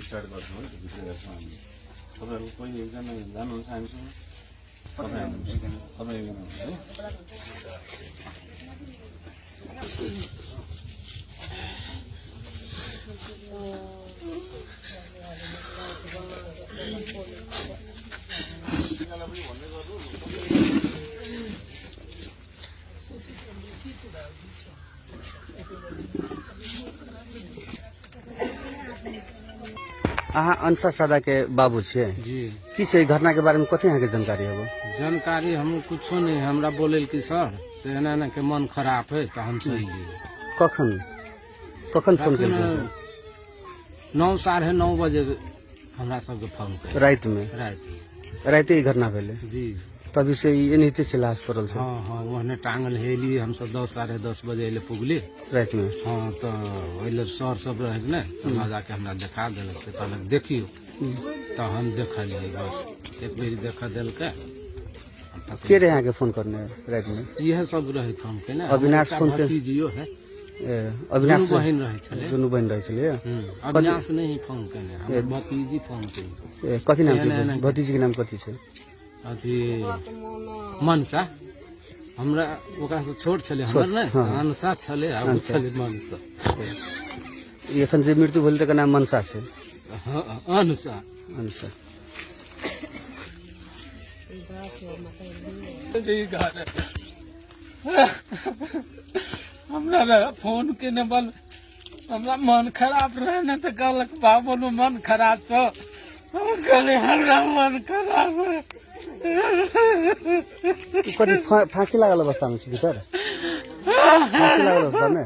Start गर्छौँ है भित्र गर्छौँ हामी तपाईँहरू कोही एकजना जानुहुन्छ हामीसँग तपाईँ एकजना हुनुहुन्छ है अहाँ अंशा सादा के बाबू छे जी की छै घटना के बारे में कथी अहाँ के जानकारी है? जानकारी हम कुछो नहीं हमरा बोले कि सर से एना के मन खराब है तो हम सही कखन कखन फोन केलकै? 9:30 बजे हमरा सबके फोन कर रात में राते ही घटना भेले जी तभी से एनाहिते से लाश पड़ल छै। हाँ हाँ वहने टांगल हेली हम सब 10-10:30 बजे अइले पुगली रात में। हाँ तो ओइले सर सब रहे ने तो जाके हमरा देखा देलक से कहलक देखियो तो हम देखलिए बस एक बेर देखा देलके के रहे यहाँ के फोन करने रात में? यह सब रहे फोन के ना अविनाश फोन के जियो है अविनाश बहन रहे छले दुनू बहन रहे छले। अविनाश नहीं फोन केने हमर भतीजी फोन केने। कथी नाम छै भतीजी के नाम कथी छै? अथी मनसा हमरा ओकरा से छोट छले हमर ने अनसा छले आ उ छले मनसा। एखन जे मृत्यु भेल तकर नाम मनसा छै। हां अनसा अनसा हमरा फोन केने बल हमरा मन खराब रहे न तो कहलक बाबू मन खराब तो हम कहले हमरा मन खराब है। कथी फांसी लागल अवस्था में छै भीतर? फांसी लागल अवस्था में